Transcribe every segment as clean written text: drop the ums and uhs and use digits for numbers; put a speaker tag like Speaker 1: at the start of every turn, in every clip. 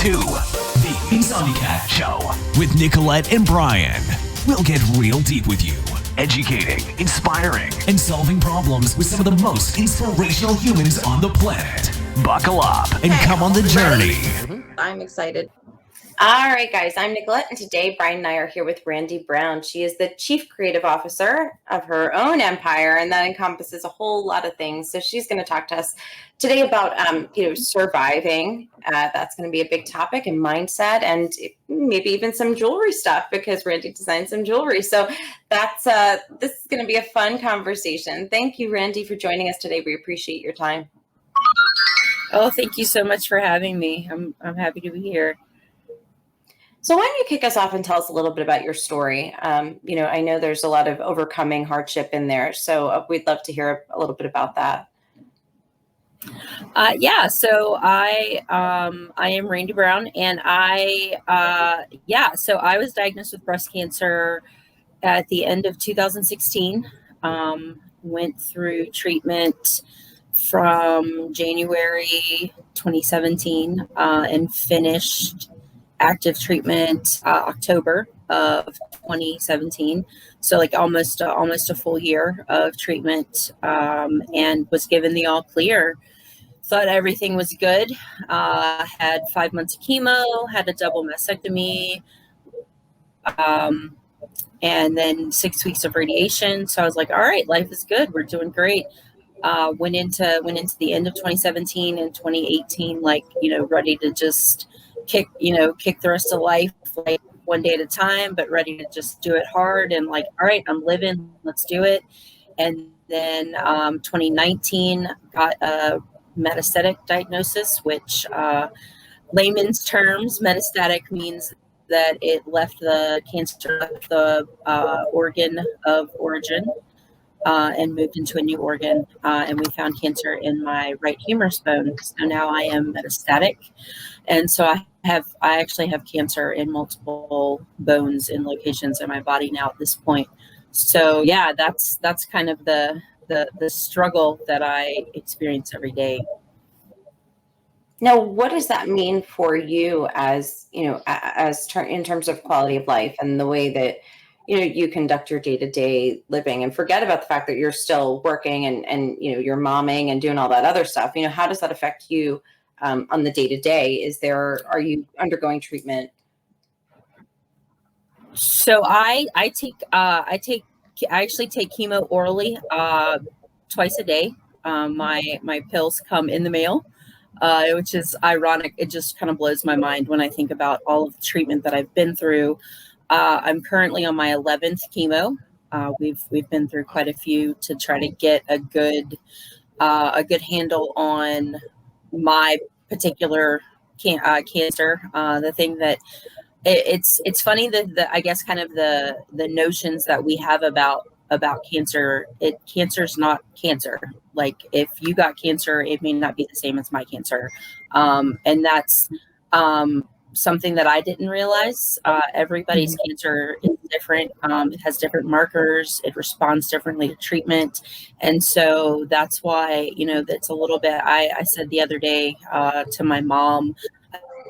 Speaker 1: to the Insomniac Show with Nicolette and Brian. We'll get real deep with you, educating, inspiring, and solving problems with some of the most inspirational humans on the planet. Buckle up and come on the journey.
Speaker 2: I'm excited. All right, guys, I'm Nicolette, and today Brian and I are here with Randi Brown. She is the Chief Creative Officer of her own empire, and that encompasses a whole lot of things. So she's going to talk to us today about, surviving. That's going to be a big topic, and mindset, and maybe even some jewelry stuff, because Randi designed some jewelry. So that's this is going to be a fun conversation. Thank you, Randi, for joining us today. We appreciate your time.
Speaker 3: Oh, thank you so much for having me. I'm happy to be here.
Speaker 2: So why don't you kick us off and tell us a little bit about your story? I know there's a lot of overcoming hardship in there, so we'd love to hear a little bit about that.
Speaker 3: So I am Randi Brown, and so I was diagnosed with breast cancer at the end of 2016. Went through treatment from January 2017 and finished active treatment October of 2017, so like almost a full year of treatment, and was given the all clear. Thought everything was good. Had 5 months of chemo, had a double mastectomy, and then 6 weeks of radiation. So I was like, all right, life is good, we're doing great. Went into the end of 2017 and 2018 ready to just kick the rest of life, like one day at a time, but ready to just do it hard and like, all right, I'm living, let's do it. And then 2019 got a metastatic diagnosis, which layman's terms, metastatic means that it left the organ of origin and moved into a new organ, and we found cancer in my right humerus bone. So now I am metastatic, and so I actually have cancer in multiple bones and locations in my body now at this point. So yeah, that's kind of the struggle that I experience every day.
Speaker 2: Now, what does that mean for you as in terms of quality of life and the way that you conduct your day-to-day living, and forget about the fact that you're still working and you're momming and doing all that other stuff? How does that affect you on the day-to-day? Are you undergoing treatment?
Speaker 3: So I actually take chemo orally twice a day. My pills come in the mail, which is ironic. It just kind of blows my mind when I think about all of the treatment that I've been through. I'm currently on my 11th chemo. We've been through quite a few to try to get a good handle on my particular cancer. The thing that it's funny that I guess kind of the notions that we have about cancer. Cancer's not cancer. Like if you got cancer, it may not be the same as my cancer, and that's something that I didn't realize. Everybody's cancer is different. It has different markers. It responds differently to treatment. And so that's why, that's a little bit, I said the other day to my mom,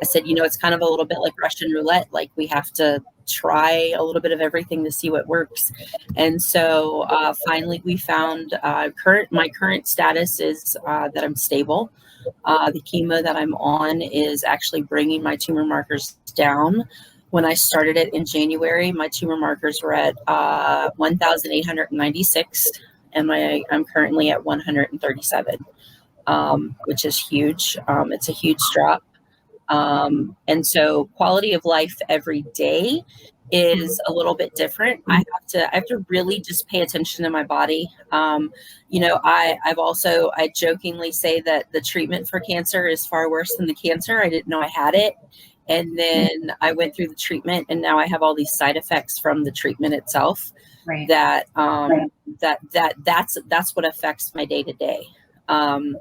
Speaker 3: I said, it's kind of a little bit like Russian roulette. Like we have to try a little bit of everything to see what works. And so finally we found my current status is that I'm stable. The chemo that I'm on is actually bringing my tumor markers down. When I started it in January, my tumor markers were at 1,896, and I'm currently at 137, which is huge. It's a huge drop. And so quality of life every day is a little bit different. I have to really just pay attention to my body. I jokingly say that the treatment for cancer is far worse than the cancer. I didn't know I had it. And then I went through the treatment, and now I have all these side effects from the treatment itself. Right. That's what affects my day to day. I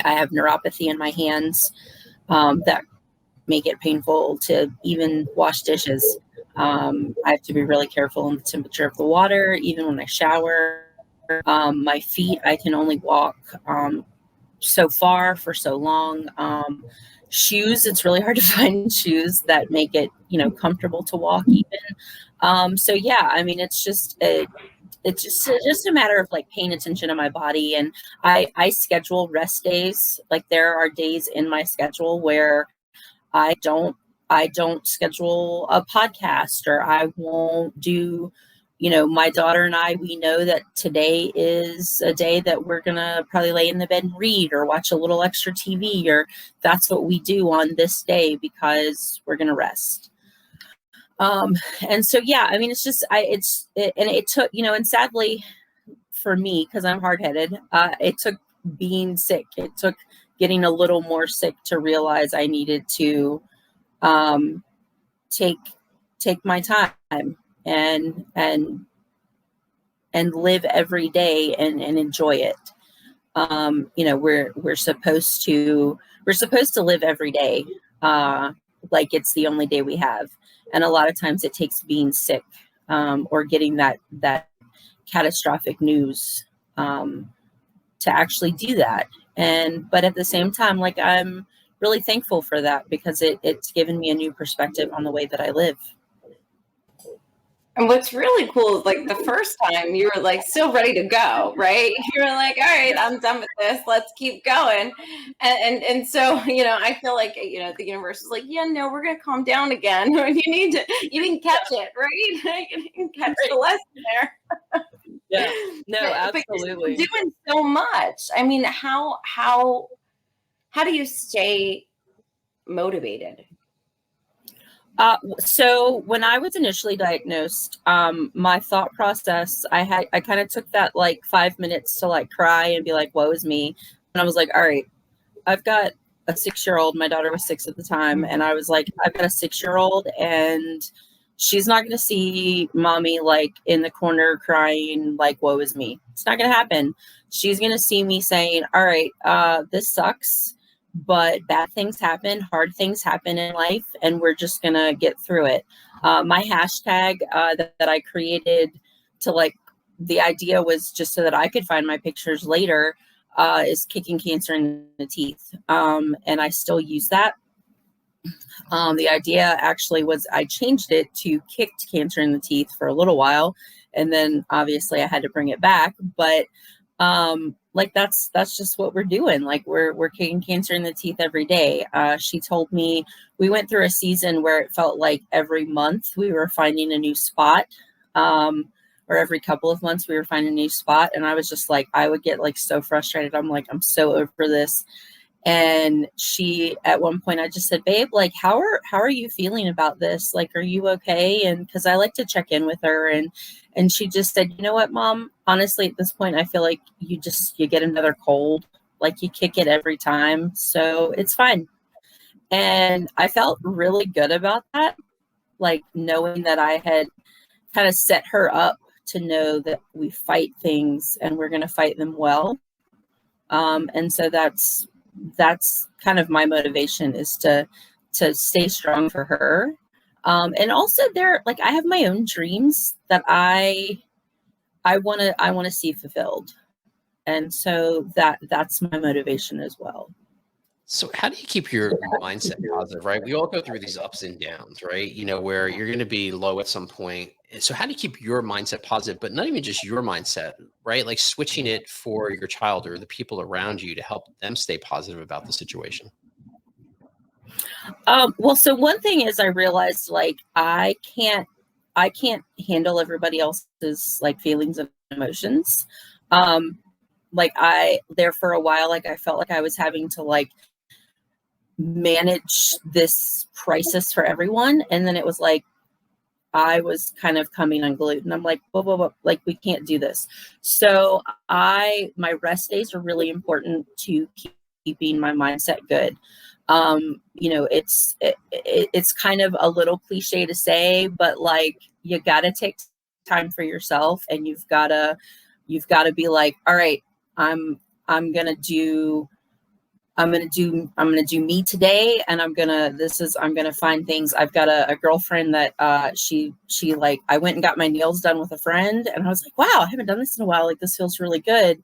Speaker 3: have neuropathy in my hands that make it painful to even wash dishes. I have to be really careful in the temperature of the water, even when I shower. My feet, I can only walk so far for so long. Shoes, it's really hard to find shoes that make it, comfortable to walk even. So yeah, I mean, it's just a matter of like paying attention to my body. And I schedule rest days. Like there are days in my schedule where I don't schedule a podcast, or I won't do, my daughter and I, we know that today is a day that we're going to probably lay in the bed and read or watch a little extra TV, or that's what we do on this day because we're going to rest. And so, yeah, I mean, it's just, it took, and sadly for me, cause I'm hard-headed, it took being sick. It took getting a little more sick to realize I needed to, take my time and live every day and enjoy it. We're supposed to live every day, like it's the only day we have. And a lot of times it takes being sick, or getting that catastrophic news, to actually do that. But at the same time, like I'm really thankful for that, because it's given me a new perspective on the way that I live.
Speaker 2: And what's really cool is like the first time you were like still ready to go, right? You were like, all right, I'm done with this. Let's keep going. And so, I feel like, the universe is like, yeah, no, we're going to calm down again. You didn't catch it, right? You didn't catch the lesson there.
Speaker 3: Yeah, no, absolutely.
Speaker 2: But you're doing so much. I mean, how do you stay motivated?
Speaker 3: So when I was initially diagnosed, my thought process, I kind of took that like 5 minutes to like cry and be like, woe is me. And I was like, all right, I've got a 6-year-old. My daughter was 6 at the time. And I was like, I've got a 6-year-old, and she's not going to see mommy like in the corner crying, like, woe is me. It's not going to happen. She's going to see me saying, all right, this sucks, but bad things happen, hard things happen in life, and we're just going to get through it. My hashtag that I created to like, the idea was just so that I could find my pictures later, is kicking cancer in the teeth. And I still use that. The idea actually was I changed it to kicked cancer in the teeth for a little while. And then obviously I had to bring it back. But like that's just what we're doing. Like we're kicking cancer in the teeth every day. She told me we went through a season where it felt like every month we were finding a new spot, or every couple of months we were finding a new spot. And I was just like, I would get like so frustrated. I'm like, I'm so over this. And she, at one point I just said, babe, like, how are you feeling about this? Like, are you okay? And cause I like to check in with her. And she just said, you know what, Mom, honestly, at this point, I feel like you get another cold, like you kick it every time. So it's fine. And I felt really good about that. Like knowing that I had kind of set her up to know that we fight things and we're going to fight them well. And so that's kind of my motivation, is to stay strong for her. And also like I have my own dreams that I want to see fulfilled. And so that's my motivation as well.
Speaker 4: So how do you keep your mindset positive, right? We all go through these ups and downs, right? Where you're going to be low at some point. So how do you keep your mindset positive, but not even just your mindset, right? Like switching it for your child or the people around you to help them stay positive about the situation?
Speaker 3: Well, so one thing is I realized like I can't handle everybody else's like feelings and emotions. Like there for a while, like I felt like I was having to like manage this crisis for everyone. And then it was like, I was kind of coming unglued, and I'm like, whoa, like we can't do this. So my rest days are really important to keeping my mindset good. It's kind of a little cliche to say, but like you got to take time for yourself, and you've got to be like, all right, I'm going to do me today. And I'm going to find things. I've got a girlfriend that, she like, I went and got my nails done with a friend, and I was like, wow, I haven't done this in a while. Like, this feels really good.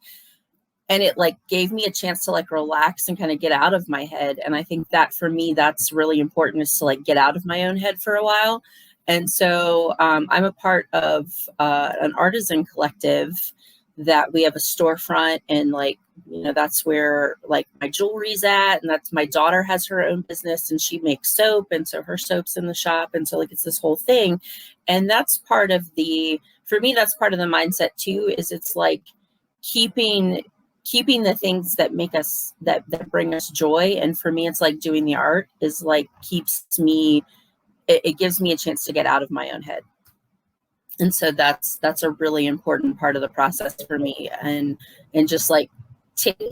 Speaker 3: and it like gave me a chance to like relax and kind of get out of my head. And I think that for me, that's really important, is to like get out of my own head for a while. And so I'm a part of an artisan collective that we have a storefront, and like, you know, that's where like my jewelry's at, and that's, my daughter has her own business and she makes soap, and so her soap's in the shop, and so like it's this whole thing. And that's part of the, for me, that's part of the mindset too, is it's like keeping the things that make us, that bring us joy. And for me, it's like doing the art is like keeps me, it gives me a chance to get out of my own head. And so that's a really important part of the process for me. And just like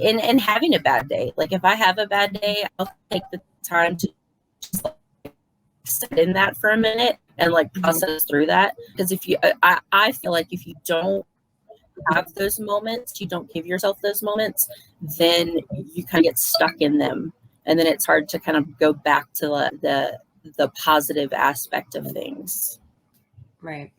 Speaker 3: and having a bad day, like if I have a bad day, I'll take the time to just like sit in that for a minute and like process through that. Because if you, I feel like if you don't have those moments, you don't give yourself those moments, then you kind of get stuck in them, and then it's hard to kind of go back to the positive aspect of things.
Speaker 2: Right.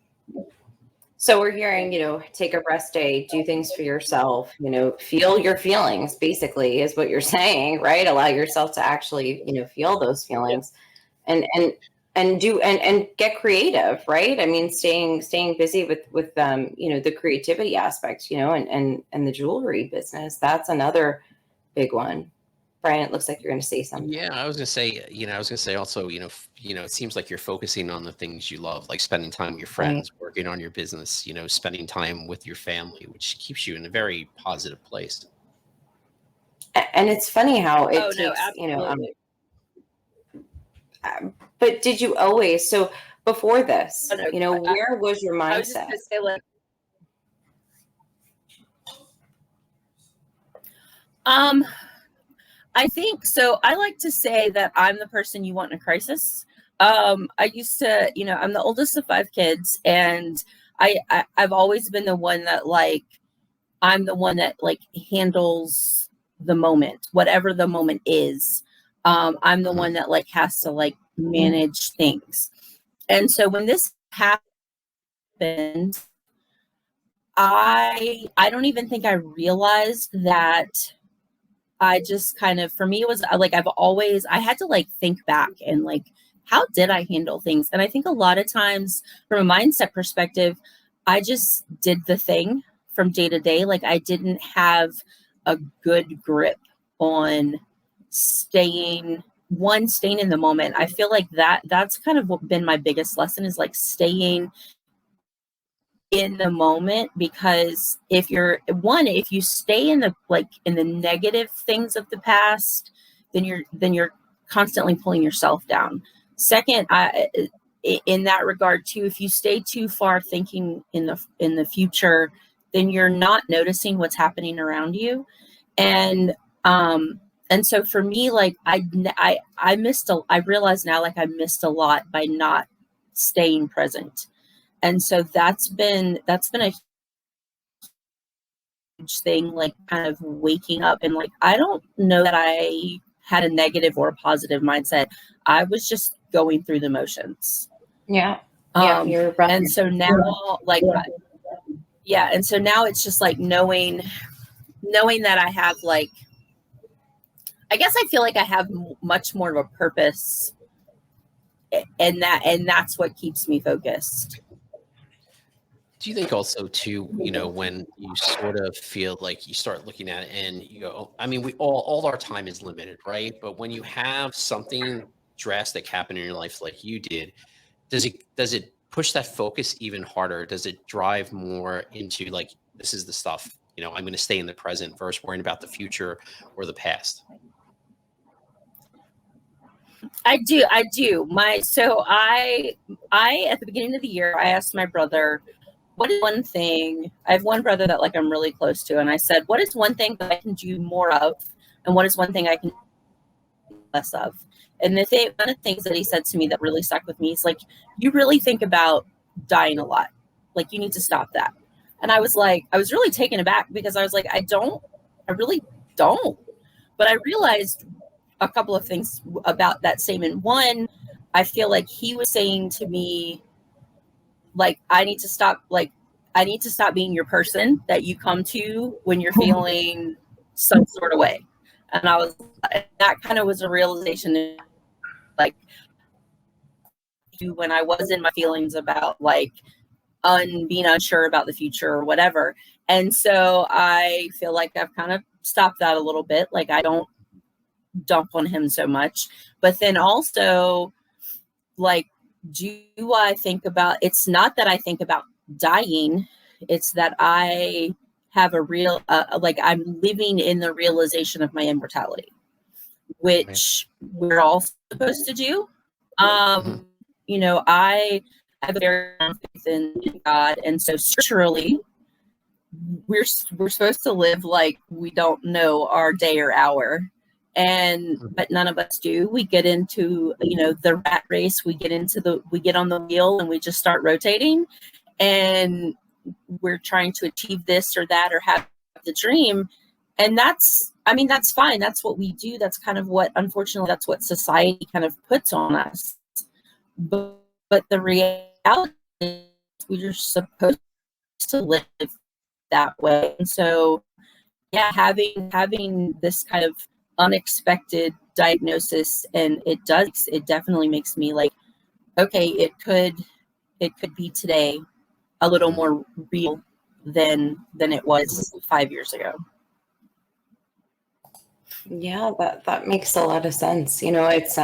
Speaker 2: So we're hearing, you know, take a rest day, do things for yourself, you know, feel your feelings, basically, is what you're saying, right? Allow yourself to actually, you know, feel those feelings, and do and get creative, right? I mean, staying busy with you know, the creativity aspect, you know, and the jewelry business. That's another big one. Brian, it looks like you're going to say something.
Speaker 4: Yeah, I was gonna say, also, it seems like you're focusing on the things you love, like spending time with your friends, working on your business, spending time with your family, which keeps you in a very positive place.
Speaker 2: And it's funny how it
Speaker 3: Oh, no,
Speaker 2: takes, you know,
Speaker 3: absolutely.
Speaker 2: but did you always, so before this,
Speaker 3: Oh, no,
Speaker 2: you know, where was your
Speaker 3: I was just
Speaker 2: mindset?
Speaker 3: gonna say, like, I think so. I like to say that I'm the person you want in a crisis. I used to, I'm the oldest of 5 kids, and I've always been the one that like, I'm the one that like handles the moment, whatever the moment is. I'm the one that like has to like manage things. And so when this happened, I don't even think I realized that. I just kind of, for me, it was like, I had to like think back and like, how did I handle things? And I think a lot of times from a mindset perspective, I just did the thing from day to day. Like I didn't have a good grip on staying in the moment. I feel like that's kind of been my biggest lesson, is like staying in the moment. Because if you stay in the negative things of the past, then you're constantly pulling yourself down. Second, in that regard too, if you stay too far thinking in the future, then you're not noticing what's happening around you. And so for me, like I realize now, like I missed a lot by not staying present. And so that's been a huge thing, like kind of waking up, and like, I don't know that I had a negative or a positive mindset. I was just going through the motions.
Speaker 2: Yeah. You're right.
Speaker 3: And so now, like, yeah. And so now it's just like knowing that I have like, I guess I feel like I have much more of a purpose, and that's what keeps me focused.
Speaker 4: Do you think also too, when you sort of feel like you start looking at it and you go, I mean, we all our time is limited, right? But when you have something drastic happen in your life like you did, does it push that focus even harder? Does it drive more into like, this is the stuff, I'm going to stay in the present versus worrying about the future or the past?
Speaker 3: I do. I at the beginning of the year, I asked my brother, what is one thing, I have one brother that like I'm really close to. And I said, what is one thing that I can do more of? And what is one thing I can do less of? And one of the things that he said to me that really stuck with me is like, you really think about dying a lot. Like you need to stop that. And I was really taken aback, because I was like, I really don't. But I realized a couple of things about that statement. One, I feel like he was saying to me, like, I need to stop being your person that you come to when you're feeling some sort of way. And that kind of was a realization, like, when I was in my feelings about like being unsure about the future or whatever. And so I feel like I've kind of stopped that a little bit. Like, I don't dump on him so much. But then also, like, do I think about, it's not that I think about dying, it's that I have a real, like, I'm living in the realization of my immortality, which we're all supposed to do. You know, I have a very strong faith in God, and so scripturally, we're supposed to live like we don't know our day or hour, but none of us do. We get into, you know, the rat race. We get on the wheel and we just start rotating, and we're trying to achieve this or that or have the dream. And that's fine. That's what we do. That's kind of what, unfortunately, that's what society kind of puts on us. But the reality is we're supposed to live that way. And so, yeah, having this kind of unexpected diagnosis, and it definitely makes me like, okay, it could be today a little more real than it was 5 years ago.
Speaker 2: Yeah, that makes a lot of sense. You know, it's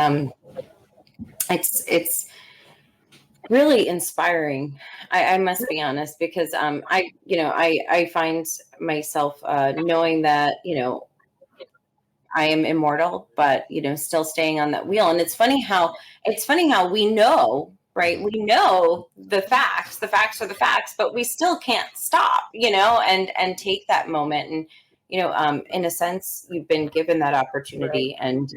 Speaker 2: really inspiring. I must be honest, because I find myself knowing that, you know, I am immortal, but, you know, still staying on that wheel. And it's funny how we know, right? We know the facts are the facts, but we still can't stop, you know, and take that moment. And, you know, in a sense, you've been given that opportunity, and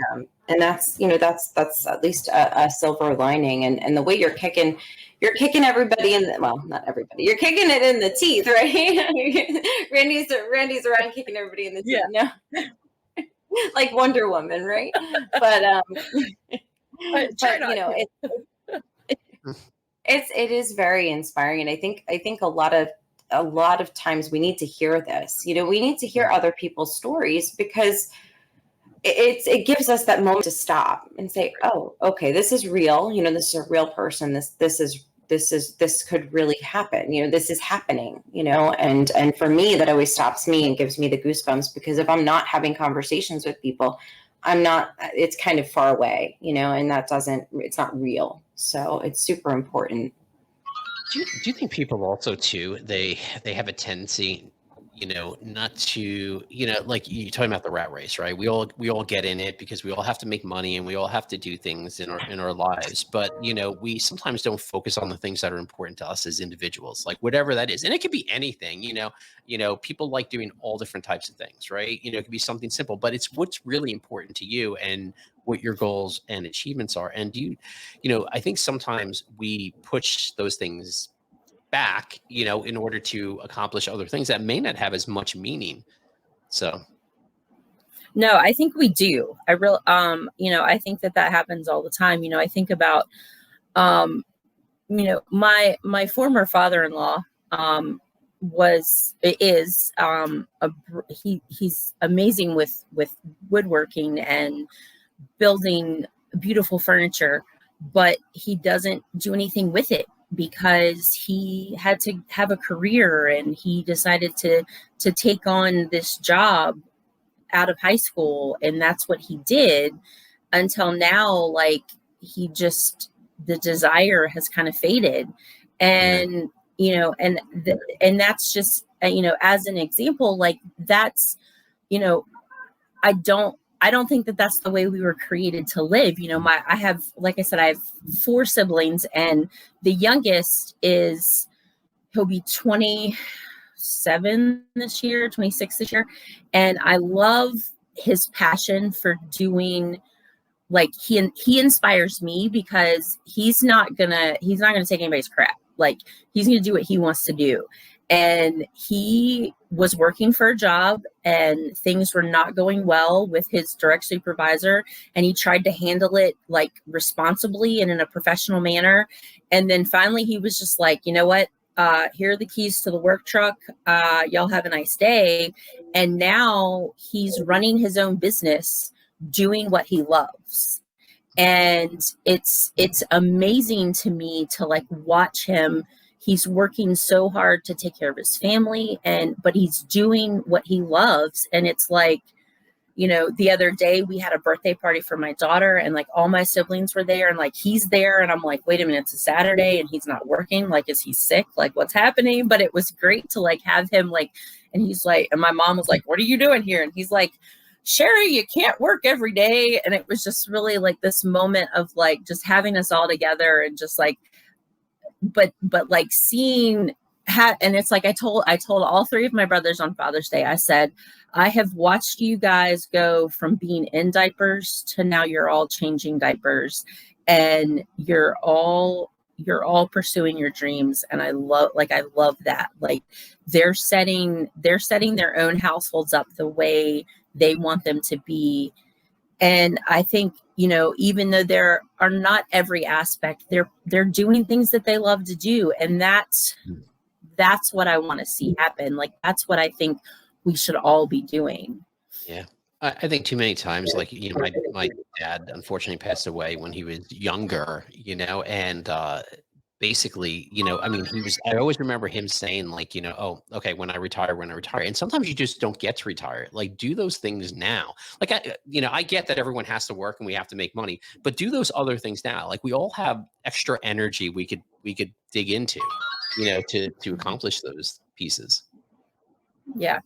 Speaker 2: that's, you know, that's at least a silver lining. And the way you're kicking everybody in the, well, not everybody, you're kicking it in the teeth, right? Randy's around kicking everybody in the teeth. Yeah. No. Like Wonder Woman, right? But you know, it is very inspiring, and I think a lot of times we need to hear this. You know, we need to hear other people's stories, because it gives us that moment to stop and say, oh, okay, this is real. You know, this is a real person. This could really happen. You know, this is happening, you know, and for me, that always stops me and gives me the goosebumps, because if I'm not having conversations with people, it's kind of far away, you know, and it's not real. So it's super important.
Speaker 4: Do you think people also too, they have a tendency, you know, not to, you know, like you're talking about the rat race, right? We all get in it because we all have to make money and we all have to do things in our lives. But, you know, we sometimes don't focus on the things that are important to us as individuals, like whatever that is. And it could be anything, you know, people like doing all different types of things, right? You know, it could be something simple, but it's what's really important to you and what your goals and achievements are. And you know, I think sometimes we push those things back, you know, in order to accomplish other things that may not have as much meaning. So
Speaker 3: no, I think we do. You know, I think that happens all the time. You know, I think about, you know, my former father-in-law, he's amazing with woodworking and building beautiful furniture, but he doesn't do anything with it, because he had to have a career, and he decided to take on this job out of high school, and that's what he did until now. Like, the desire has kind of faded, and you know, and that's just, you know, as an example, like, that's, you know, I don't think that that's the way we were created to live. You know, like I said, I have 4 siblings, and the youngest he'll be 27 this year, 26 this year. And I love his passion for doing, like, he inspires me, because he's not gonna take anybody's crap. Like, he's gonna do what he wants to do. And he was working for a job, and things were not going well with his direct supervisor, and he tried to handle it, like, responsibly and in a professional manner. And then finally he was just like, you know what, here are the keys to the work truck. Y'all have a nice day. And now he's running his own business, doing what he loves. And it's amazing to me to like watch him. He's working so hard to take care of his family, but he's doing what he loves. And it's like, you know, the other day we had a birthday party for my daughter, and like all my siblings were there, and like he's there, and I'm like, wait a minute, it's a Saturday and he's not working. Like, is he sick? Like, what's happening? But it was great to like have him like, and he's like, and my mom was like, what are you doing here? And he's like, Sherry, you can't work every day. And it was just really like this moment of like just having us all together and just like, but like seeing and it's like I told all three of my brothers on Father's Day, I said, I have watched you guys go from being in diapers to now you're all changing diapers, and you're all pursuing your dreams. And I love that. Like they're setting their own households up the way they want them to be. And I think, you know, even though there are not every aspect, they're doing things that they love to do. And that's what I want to see happen. Like, that's what I think we should all be doing.
Speaker 4: Yeah. I think too many times, like, you know, my dad unfortunately passed away when he was younger, you know, and basically, you know, I mean, I always remember him saying like, you know, oh, okay, when I retire. And sometimes you just don't get to retire. Like, do those things now. Like, I get that everyone has to work and we have to make money, but do those other things now. Like, we all have extra energy we could dig into, you know, to accomplish those pieces.
Speaker 3: Yeah.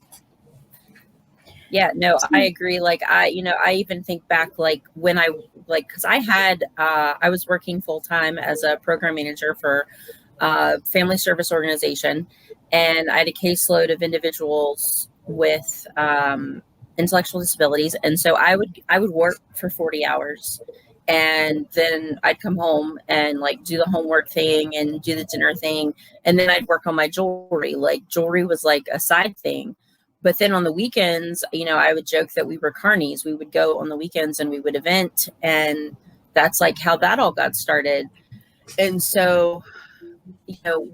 Speaker 3: Yeah, no, I agree. Like I even think back, like when cause I was working full time as a program manager for a family service organization. And I had a caseload of individuals with intellectual disabilities. And so I would work for 40 hours, and then I'd come home and like do the homework thing and do the dinner thing. And then I'd work on my jewelry. Like jewelry was like a side thing. But then on the weekends, you know, I would joke that we were carnies. We would go on the weekends and we would event. And that's like how that all got started. And so, you know,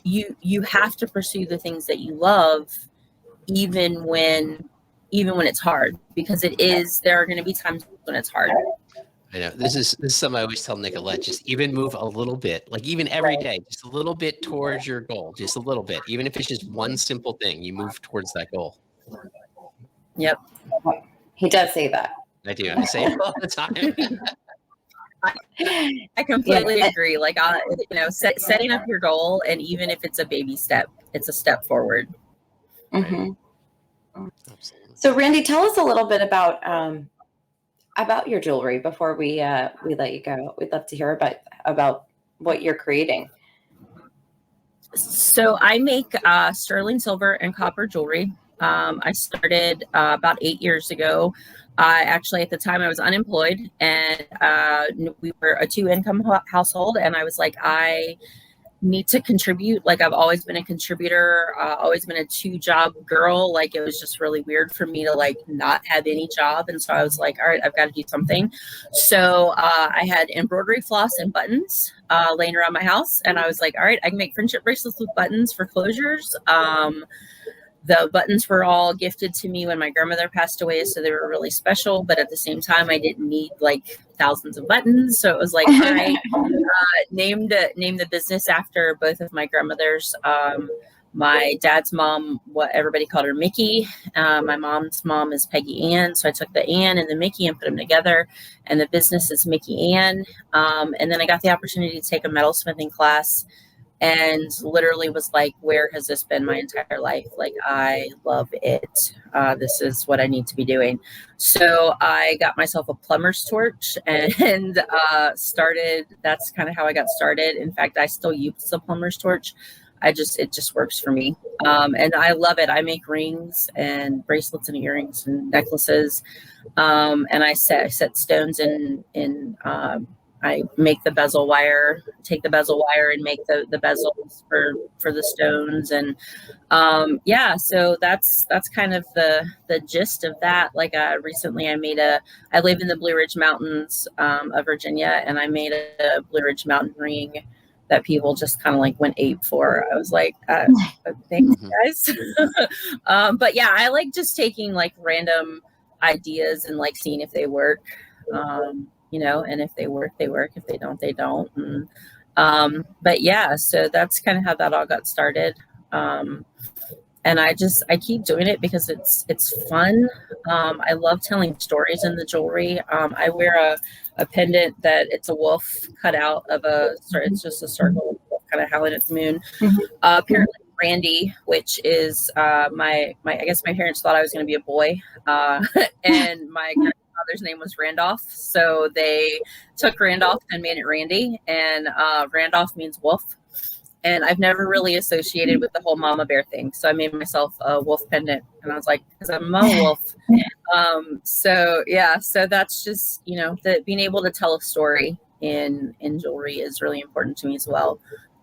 Speaker 3: you have to pursue the things that you love, even when it's hard, because there are going to be times when it's hard.
Speaker 4: I know this is something I always tell Nicolette, just even move a little bit, like even every day, just a little bit towards your goal, just a little bit, even if it's just one simple thing, you move towards that goal.
Speaker 3: Yep.
Speaker 2: He does say that.
Speaker 4: I do. I say it all the time.
Speaker 3: I completely agree. Like, you know, setting up your goal, and even if it's a baby step, it's a step forward.
Speaker 2: Mm-hmm. Absolutely. So Randy, tell us a little bit about your jewelry before we let you go. We'd love to hear about what you're creating.
Speaker 3: So I make sterling silver and copper jewelry. I started about 8 years ago. Actually, at the time I was unemployed, and we were a 2-income household. And I was like, I need to contribute. Like, I've always been a contributor, always been a 2-job girl. Like, it was just really weird for me to like not have any job. And so I was like, all right, I've got to do something. So I had embroidery floss and buttons laying around my house. And I was like, all right, I can make friendship bracelets with buttons for closures. The buttons were all gifted to me when my grandmother passed away, so they were really special. But at the same time, I didn't need like thousands of buttons, so it was like I named the business after both of my grandmothers. My dad's mom, what everybody called her Mickey. My mom's mom is Peggy Ann, so I took the Ann and the Mickey and put them together, and the business is Mickey Ann. And then I got the opportunity to take a metalsmithing class. And literally was like, where has this been my entire life? Like, I love it. This is what I need to be doing. So I got myself a plumber's torch and started. That's kind of how I got started. In fact, I still use the plumber's torch. It just works for me. And I love it. I make rings and bracelets and earrings and necklaces. And I set stones in I make the bezel wire, take the bezel wire and make the bezels for the stones. And so that's kind of the gist of that. Like recently I live in the Blue Ridge Mountains of Virginia, and I made a Blue Ridge mountain ring that people just kind of like went ape for. I was like, thanks guys. But yeah, I like just taking like random ideas and like seeing if they work, you know, and if they work, they work. If they don't, they don't. And, but yeah, so that's kind of how that all got started. And I keep doing it because it's fun. I love telling stories in the jewelry. I wear a pendant that it's a wolf cut out of it's just a circle kind of howling at the moon. Apparently Randi, which is my I guess my parents thought I was going to be a boy, and my grandfather's name was Randolph, so they took Randolph and made it Randi, and Randolph means wolf. And I've never really associated with the whole mama bear thing. So I made myself a wolf pendant. And I was like, because I'm a mama wolf. So yeah, so that's just, you know, being able to tell a story in jewelry is really important to me as well.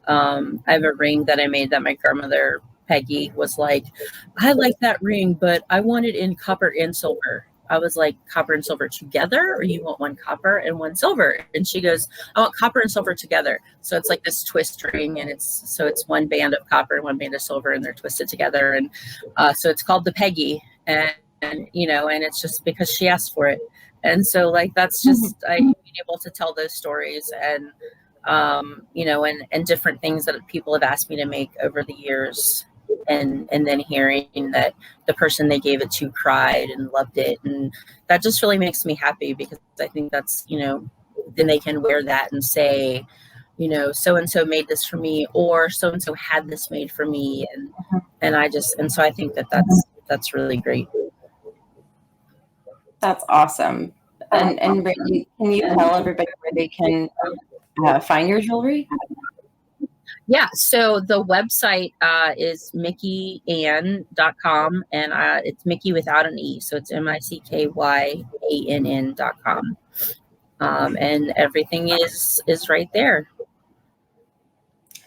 Speaker 3: I have a ring that I made that my grandmother, Peggy, was like, I like that ring, but I want it in copper and silver. I was like, copper and silver together, or you want one copper and one silver? And she goes, I want copper and silver together. So it's like this twist ring, and it's one band of copper and one band of silver, and they're twisted together. And so it's called the Peggy, and you know, and it's just because she asked for it. And so like that's just being able to tell those stories, and you know, and different things that people have asked me to make over the years. And then hearing that the person they gave it to cried and loved it, and that just really makes me happy, because I think that's, you know, then they can wear that and say, you know, so and so made this for me, or so and so had this made for me, and so I think that's really great.
Speaker 2: That's awesome. And Randi, can you tell everybody where they can find your jewelry?
Speaker 3: Yeah, so the website is mickyann.com, and it's Mickey without an E, so it's MICKYANN.com. And everything is right there.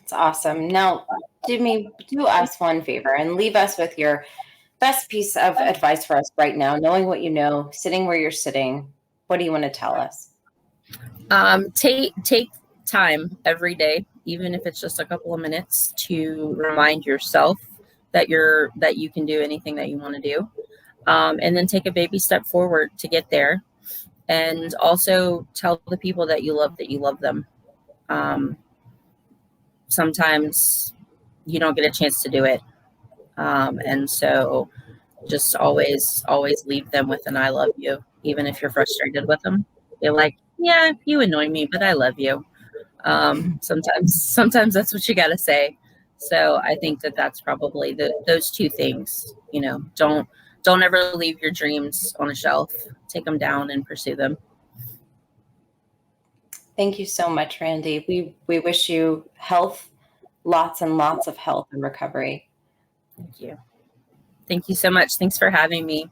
Speaker 2: It's awesome. Now, do us one favor and leave us with your best piece of advice for us right now, knowing what you know, sitting where you're sitting. What do you want to tell us?
Speaker 3: Take time every day, even if it's just a couple of minutes, to remind yourself that you can do anything that you want to do, and then take a baby step forward to get there, and also tell the people that you love them. Sometimes you don't get a chance to do it, and so just always leave them with an I love you, even if you're frustrated with them. They're like, yeah, you annoy me, but I love you. Sometimes that's what you got to say. So I think that's probably those two things. You know, don't ever leave your dreams on a shelf. Take them down and pursue them.
Speaker 2: Thank you so much, Randi. We wish you health, lots and lots of health and recovery.
Speaker 3: Thank you so much. Thanks for having me.